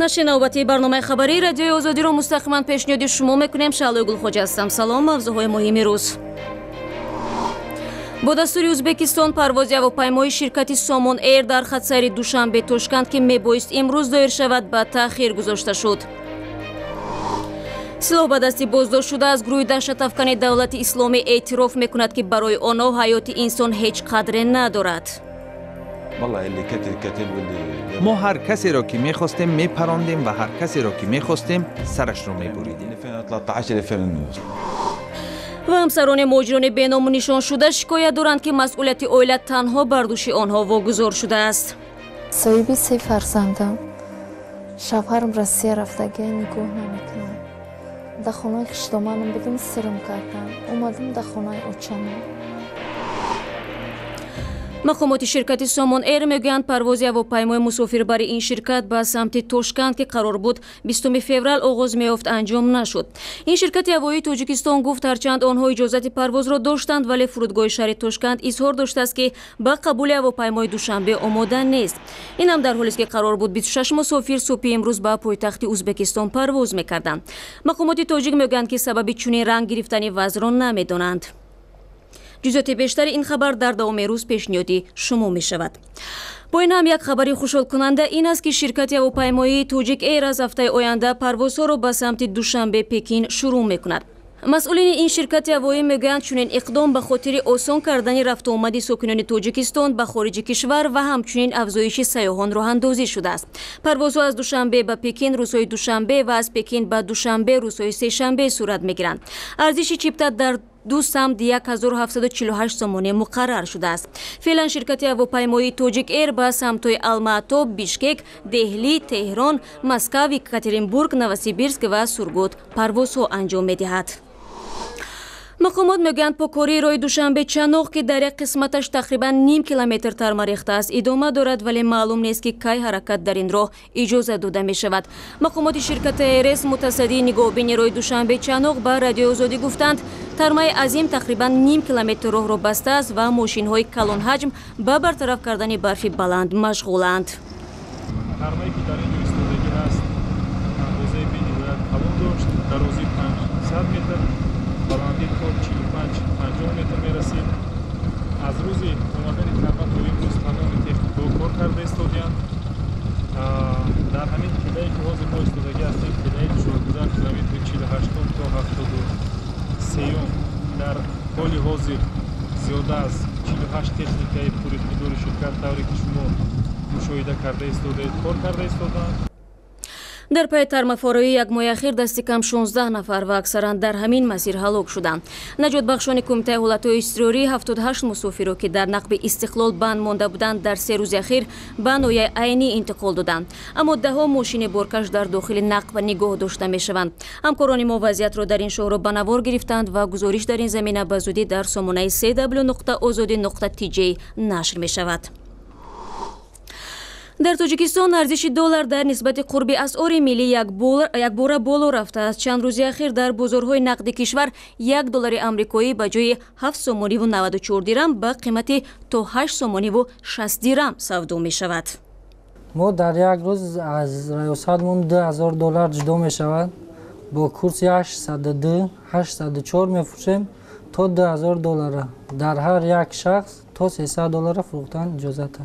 نشر نوبتی برنامه خبری رادیوی آزادی را مستقیما پیشنهاد شما میکنیم. شعله گلخوجه هستم. سلام. موضوعهای مهم روز. با دستور ازبکستان پرواز هواپیمای شرکت سامان ایر در خط سیر دوشنبه تاشکند که میبایست امروز دایر شود به تأخیر گذاشته شد. سلاح به دست بازداشت شده از گروه دهشت افکن دولت اسلامی اعتراف میکند که برای آنها حیات انسان هیچ قدری ندارد. ما هر کسی را که میخواستیم میپراندیم و هر کسی را که میخواستیم سرش را میبریدیم. و همسران مهاجران بینام نشان شده شکایت دارند که مسئولیت عائله تنها بر دوش آنها واگذار شده است. صاحب 3 فرزندم. شوهرم روسیه رفتگی نگاه نمیکنم. در خانه خشتامانم بودم سرم کردم. اومدم در خانه اوچانم. مقامات شرکت سامان ایر میگویند پرواز هواپیمای مسافربری این شرکت به سمت تاشکند که قرار بود 20 فوریه آغاز می‌یافت انجام نشد. این شرکت هوایی تاجیکستان گفت هرچند آنها اجازت پرواز را داشتند ولی فرودگاه شهر تاشکند اظهار داشته است که با قبول هواپیمای دوشنبه آماده نیست. این هم در حالی است که قرار بود 26 مسافر صبح امروز به پایتخت ازبکستان پرواز می‌کردند. مقامات تاجیک میگویند که سبب چنین رنگ گرفتن وضع را نمی‌دانند. جزئیات بیشتر این خبر در دوام روز پیشنهادی شما می شود. با این هم یک خبری خوشحال کننده این است که شرکت هواپیمایی توجیک ایر از هفته آینده پروازها را به سمت دوشنبه پکین شروع می کند. مسئولین این شرکت هوایی میگویند چنین اقدام به خاطر آسان کردن رفت و آمد ساکنان تاجیکستان به خارج کشور و همچنین افزایش سیاحان راه اندازی شده است. پروازها از دوشنبه به پکین روزهای دوشنبه و از پکین به دوشنبه روزهای سه‌شنبه صورت میگیرند. ارزش چیپتت در دو سمت 1748 سومانی مقرر شده است. فعلا شرکت هواپیمایی توجیک ایر به سمت‌های الماتا، بیشکک، دهلی، تهران، مسکو، یکاترینبورگ، نوسیبیرسک و سورگوت پروازها انجام می‌دهد. مقامات میگویند پاکاری راه دوشنبه چنوق که در یک قسمتش تقریبا نیم کیلومتر ترم ریخته است ادامه دارد ولی معلوم نیست که کی حرکت در این راه اجازه داده می شود. مقامات شرکت ایرس متصدی نگاهبین راه دوشنبه چنوق به رادیو آزادی گفتند ترمای عظیم تقریبا نیم کیلومتر راه را بسته است و ماشین های کلان حجم به برطرف کردن برف بلند مشغولند. ترمایی که در این ایستادگی هست اندازه بینی باید کلان داشت. درازی 500 متر، بلندی تا 45-50 متر میرسید. از روزی اومدن ترما تا امروز تمام تکنیک‌ها کار کرده ایستادند. در همین کلایی که حاضر ما ایستادگی هستیم کلایی شورگذر کیلومتر 48 تا 73 در حال حاضر زیاده از 48 تکنیکای پوری دور شرکت طوری که شما مشاهده کرده ایستادید کار کرده ایستادند. در پی ترمافارایی یک ماه اخیر دست کم 16 نفر و اکثرا در همین مسیر هلاک شدند. نجات بخشان کمیته حالتهای اضطراری 78 مسافر را که در نقب استقلال بند مانده بودند در 3 روز اخیر به نوع عینی انتقال دادند. اما دهها ماشین بارکش در داخل نقب نگاه داشته میشوند. همکاران ما وضعیت را در این شهر به نوار گرفتند و گزارش در این زمینه به زودی در سامانه www.azadi.tj نشر می شود. در تاجیکستان ارزش دلار در نسبت قرب اسعار ملی یک بار بالا رفته است. چند روز اخیر در بازارهای نقد کشور یک دلار آمریکایی به جای 7 سومانی و 94 درم به قیمت تا 8 سومانی و 60 درم سودا می شود. ما در یک روز از ریاستمون 2000 دلار جدا می شود. با کورس 802 804 می فروشیم تا 2000 دلار. در هر یک شخص تا 300 دلار فروختن اجازه است.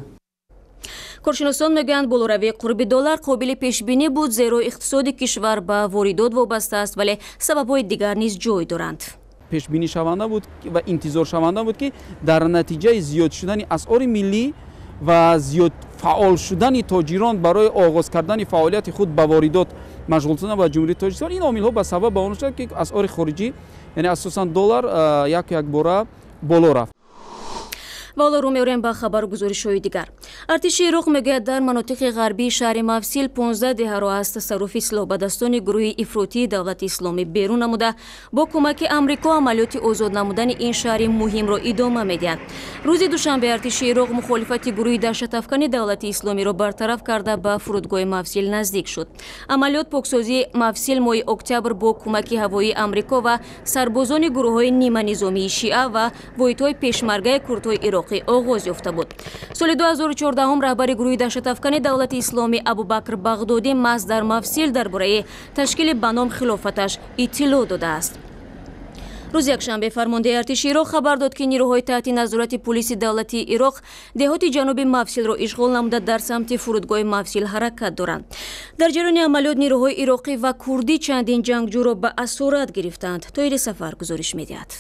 کارشناسان میگویند بالوروی قرب دلار قابل پیش بینی بود زیرا اقتصاد کشور به واردات وابسته است ولی سبب‌های دیگر نیز جای دارند. پیش بینی شونده بود و انتظار شونده بود که در نتیجه زیاد شدن اسعار ملی و زیاد فعال شدن تاجران برای آغاز کردن فعالیت خود به واردات مشغول شدن با جمهوری تاجیکستان این عامل‌ها به سبب آن شد که اسعار خارجی یعنی اساساً دلار یک باره بالا رفت. والا رو میوریم با خبر گزارش‌های دیگر. ارتش عراق میگوید در مناطق غربی شهر مفصل 15 دهه را از تصرف سلاح به دستان گروه افراطی دولت اسلامی بیرون نموده با کمک آمریکا عملیات آزاد نمودن این شهر مهم را ادامه میدهد. روز دوشنبه ارتش عراق مخالفت گروه دهشت افکن دولت اسلامی را برطرف کرده به فرودگاه مفصل نزدیک شد. عملیات پاکسازی مفصل ماه اکتبر با کمک هوایی آمریکا و سربازان گروه‌های نیمه نظامی شیعه و واحدهای پشمرگه کردهای عراق عراقی آغاز یافته بود. سال 2014 رهبر گروه دهشت‌افکنی دولت اسلامی ابوبکر بغدادی محض در مفصل درباره تشکیل بنام خلافتش اطلاع داده است. روز یکشنبه فرمانده ارتش عراق خبر داد که نیروهای تحت نظارت پلیس دولتی عراق دهات جنوبی مفصل را اشغال نموده در سمت فرودگاه مفصل حرکت دارند. در جریان عملیات نیروهای عراقی و کردی چندین جنگجو را به اسارت گرفتند. طاهر سفر گزارش می‌دهد.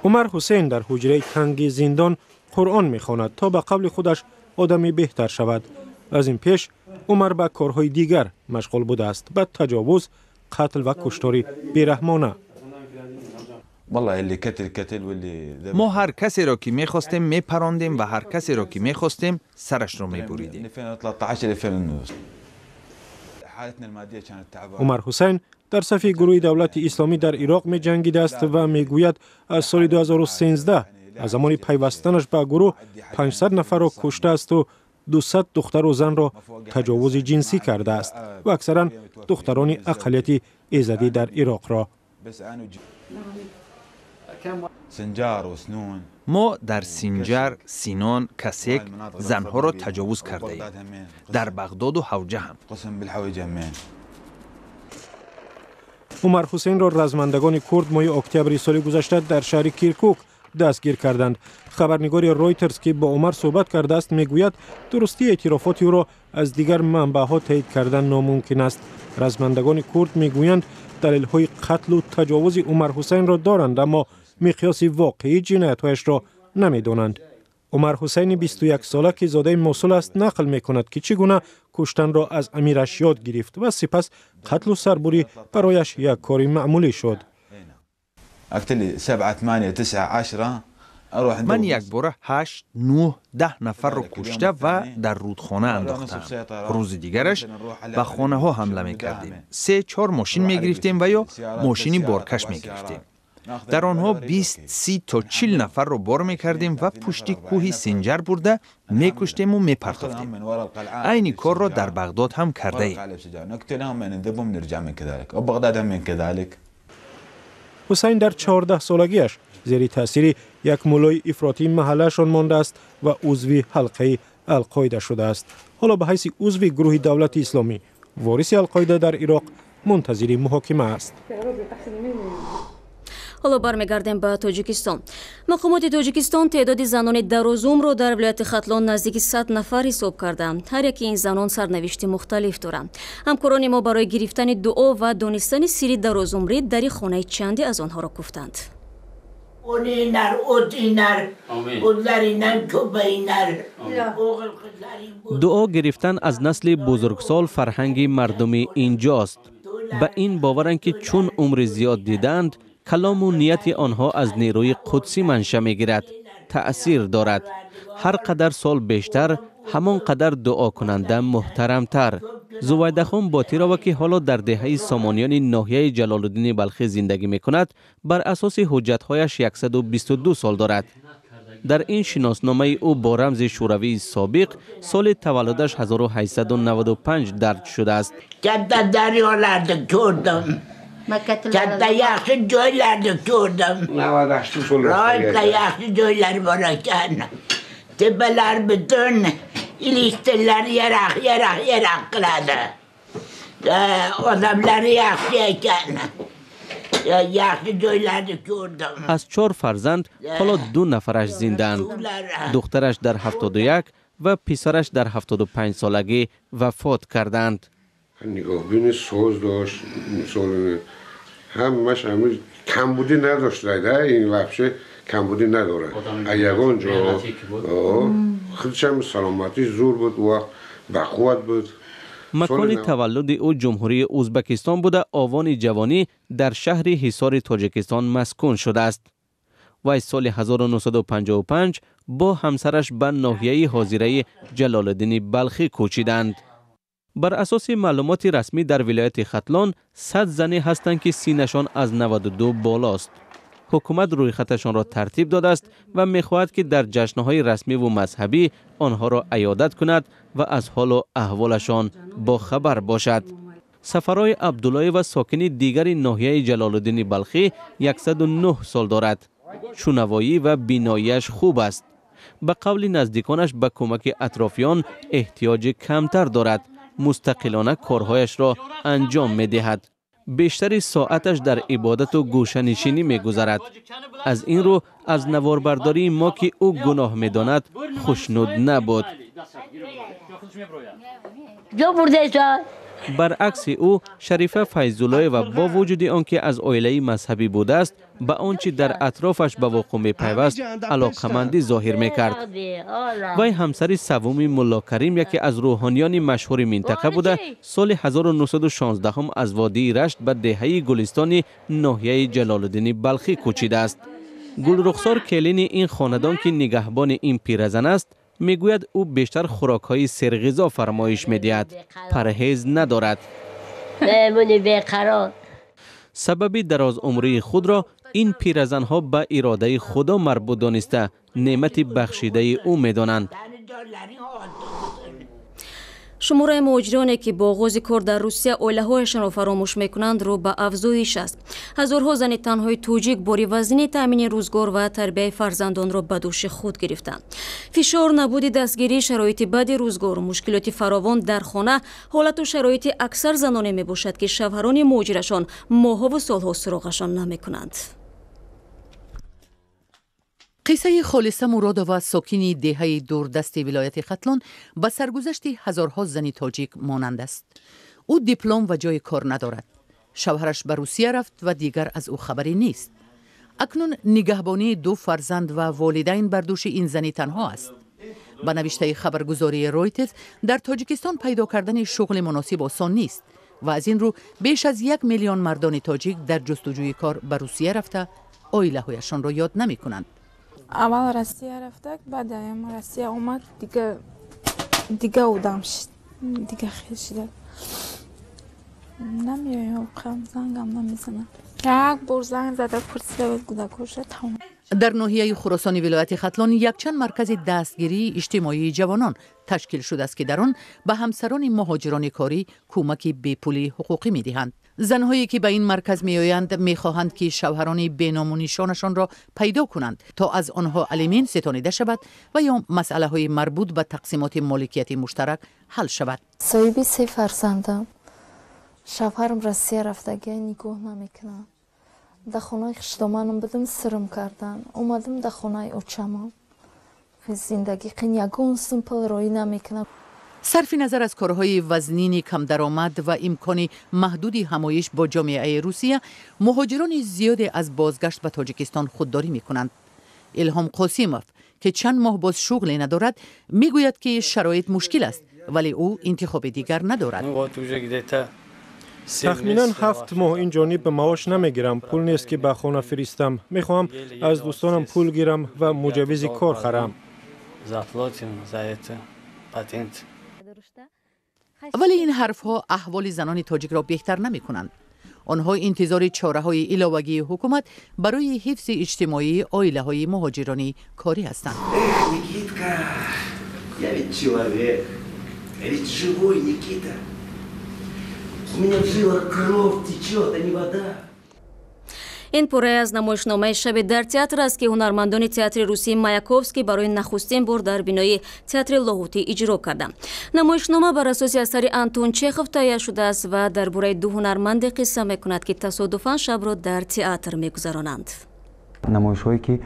عمر حسین در حجره تنگ زندان قرآن می‌خواند تا به قبل خودش آدمی بهتر شود. از این پیش عمر به کارهای دیگر مشغول بوده است، به تجاوز، قتل و کشتاری بیرحمانه. ما هر کسی را که می‌خواستیم می‌پراندیم و هر کسی را که می‌خواستیم سرش را می‌بریدیم. عمر حسین در صف گروه دولت اسلامی در عراق می جنگیده است و میگوید از سال 2013 از زمان پیوستنش به گروه 500 نفر را کشته است و 200 دختر و زن را تجاوز جنسی کرده است و اکثرا دختران اقلیت ایزدی در عراق را. ما در سنجر، سینان، کسک زنها را تجاوز کرده ایم. در بغداد و حوجه هم. عمر حسین را رزمندگان کرد ماه اکتبر سال گذشته در شهر کیرکوک دستگیر کردند. خبرنگار رایترز که با عمر صحبت کرده است میگوید درستی اعترافات او را از دیگر منبع‌ها تایید کردن ناممکن است. رزمندگان کرد میگویند دلیل‌های قتل و تجاوز عمر حسین را دارند، اما مقیاس واقعی جنایت‌هایش را نمی‌دانند. عمر حسین 21 ساله که زاده موصل است نقل می‌کند که چگونه کشتن را از امیرش یاد گرفت و سپس قتل و سربری برایش یک کار معمولی شد. من یک بار 8، 9، 10 نفر را کشته و در رودخانه انداختم. روز دیگرش به خانه ها حمله می کردیم. 3-4 ماشین می گرفتیم و یا ماشینی بارکش می گرفتیم. در آنها 20، 30 تا 40 نفر را بار می کردیم و پشتی کوه سنجر برده می کشتیم و می پرتافتیم. این کار را در بغداد هم کرده ایم. حسین در 14 سالگیش زیر تاثیر یک مولای افراطی محلشان مانده است و عضو حلقه القاعده شده است. حالا به حیث عضو گروه دولت اسلامی وارث القاعده در عراق منتظر محاکمه است. حالا برمیگردیم به تاجیکستان. مقامات تاجیکستان تعداد زنان درازوم را در ولایت ختلان نزدیک 100 نفر حساب کردند. هر یکی این زنان سرنوشت مختلف دارند. همکاران ما برای گرفتن دعا و دانستن سری درازومری در خانه چندی از آنها را گفتند. دعا گرفتن از نسل بزرگسال فرهنگ مردمی اینجاست. به این باورند که چون عمر زیاد دیدند، کلام و نیت آنها از نیروی قدسی منشأ می‌گیرد، تأثیر دارد. هر قدر سال بیشتر، همان قدر دعا کننده محترمتر. زویده خان باطیرا که حالا در دهه سامانیان ناحیه جلال الدین بلخی زندگی می‌کند، بر اساس حجت‌هایش 122 سال دارد. در این شناسنامه او با رمز شوروی سابق سال تولدش 1895 درج شده است. Katta yaxshi joylarni ko'rdim. Ro'yobda yaxshi joylar bor ekan. Tepalar butun elektrlar yaraq qiladi. Odamlari yaxshi ekan. Yaxshi joylarni ko'rdim. از 4 فرزند حالا 2 نفرش زنده‌اند. دخترش در 71 و پسرش در 75 سالگی وفات کردند. نگاهبین ساز داشت، همش کمبودی نداشت. این وحشه کمبودی نداره. یگان جا خودش هم سلامتی زور بود و بقوت بود. مکان تولد او جمهوری ازبکستان بوده. آوان جوانی در شهر حصار تاجیکستان مسکون شده است. و سال 1955 با همسرش به ناحیه حاضره جلال الدین بلخی کوچیدند. بر اساس معلومات رسمی در ولایت ختلان 100 زنی هستند که سینشان از 92 بالاست. حکومت روی خطشان را ترتیب داده است و می‌خواهد که در جشن‌های رسمی و مذهبی آنها را عیادت کند و از حال و احوالشان با خبر باشد. سفرای عبدالله و ساکن دیگر ناحیه جلال الدین بلخی 109 سال دارد. شنوایی و بیناییش خوب است. به قول نزدیکانش به کمک اطرافیان احتیاج کمتر دارد. مستقلانه کارهایش را انجام می دهد. بیشتری ساعتش در عبادت و گوشه‌نشینی می گذرد. از این رو از نواربرداری ما که او گناه می داند خوشنود نبود. برعکس او شریفه فیض‌الله و با وجود آنکه از عائله مذهبی بوده است به آنچه در اطرافش به وقوع می‌پیوست علاقمندی ظاهر می‌کرد. وی همسر سوم ملا کریم یکی از روحانیان مشهور منطقه بوده سال 1916 از وادی رشت به دهه گلستان ناحیه جلال الدین بلخی کوچیده است. گلرخسار کلین این خاندان که نگهبان این پیرزن است میگوید او بیشتر خوراک‌های سرغذا فرمایش می‌دهد، پرهیز ندارد. سبب دراز عمری خود را این پیرزن‌ها به اراده خدا مربوط دانسته نعمت بخشیده او می‌دانند. شماره مهاجرانی که با آغاز کار در روسیه عائله‌هایشان را فراموش می‌کنند رو به افزایش است. هزارها زن تنهای توجیک باری وزنی تامین روزگار و تربیت فرزندان را به دوش خود گرفتند. فشار، نبود دستگیری، شرایط بد روزگار، مشکلات فراوان در خانه، حالت و شرایط اکثر زنانه میباشد که شوهران مهاجرشان ماه‌ها و سال‌ها سراغشان نمی‌کنند. قصه خالصه مرادووا ساکن دهه دوردست ولایت ختلان به سرگذشت هزارها زن تاجیک مانند است. او دیپلم و جای کار ندارد. شوهرش به روسیه رفت و دیگر از او خبری نیست. اکنون نگهبانی 2 فرزند و والدین بر دوش این زن تنها است. به نوشته خبرگزاری رویترز در تاجیکستان پیدا کردن شغل مناسب آسان نیست و از این رو بیش از 1 میلیون مردان تاجیک در جستجوی کار به روسیه رفته عائله‌هایشان را یاد نمی‌کنند. اول روسیه رفتک بعد روسیه اومد دیگه اودم شد دیگه خیلی شده نمیایم خم زنگم نمیزنم یک بار زنگ زده پرسیده بود گودکوش تمام. در ناحیه خراسان ولایت ختلان یک چند مرکز دستگیری اجتماعی جوانان تشکیل شده است که در آن به همسران مهاجران کاری کمک بیپولی حقوقی می‌دهند. زنهایی که به این مرکز میآیند میخواهند که شوهران بینام و نشانشان را پیدا کنند تا از آنها الیمین ستانیده شود و یا مسئله های مربوط به تقسیمات مالکیت مشترک حل شود. صاحبی 3 فرزندم. شوهرم روسیه رفتگی نگاه نمیکنم. در خانه خشتامانم بدم سرم کردن. اومدم در خانه اوچمام. زندگی قین یگون سمپل روی نمیکنم. صرف نظر از کارهای وزنین کم درآمد و امکان محدود همایش با جامعه روسیه، مهاجران زیادی از بازگشت به تاجیکستان خودداری میکنند. الهام قاسیموف که چند ماه باز شغلی ندارد میگوید که شرایط مشکل است ولی او انتخاب دیگر ندارد. تخمینا 7 ماه این جانب به معاش نمیگیرم. پول نیست که به خانه فرستم. میخوام از دوستانم پول گیرم و مجوز کار خرم. ولی این حرفها احوال زنان تاجیک را بهتر نمی کنند. آنها انتظار چاره های علاوگی حکومت برای حفظ اجتماعی عائله های مهاجرانی کاری هستند. این پاره از نمایشنامه شب در تئاتر است که هنرمندان تئاتر روسی مایاکوفسکی برای نخستین بار در بینای تئاتر لاهوتی اجرا کردند. نمایشنامه بر اساس اثر آنتون چخوف تهیه شده است و درباره 2 هنرمند قصه می‌کند که تصادفاً شب را در تئاتر می‌گذرانند. نمایش‌هایی که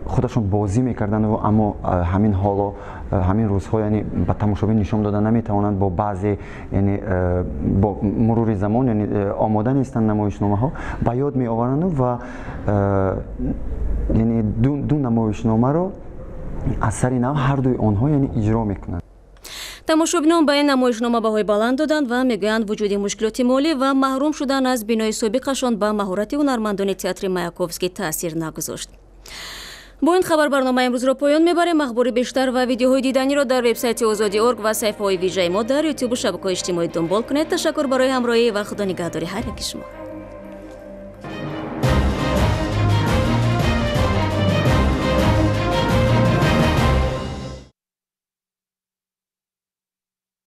خودشون بازی می‌کردند و اما همین حالا همین روزها یعنی به تماشابین نشان دادن نمی‌توانند با بعضی یعنی با مرور زمان یعنی آماده نیستند نمایشنامه‌ها به یاد می‌آورند و یعنی دو نمایشنامه رو اثر نو هر دوی آنها یعنی اجرا می‌کنند. تماشابینان به این نمایشنامه بهای بلند دادند و میگویند وجود مشکلات مالی و محروم شدن از بینای سابقشان به مهارت هنرمندان تئاتر مایاکوفسکی تاثیر نگذاشت. با این خبر برنامه امروز را پایان میبریم. اخبار بیشتر و ویدیوهای دیدنی را در وبسایت آزادی.org و صفحه‌های ویژه ما در یوتیوب و شبکه‌های اجتماعی دنبال کنید. تشکر برای همراهی و خدا نگهدار هر یک شما.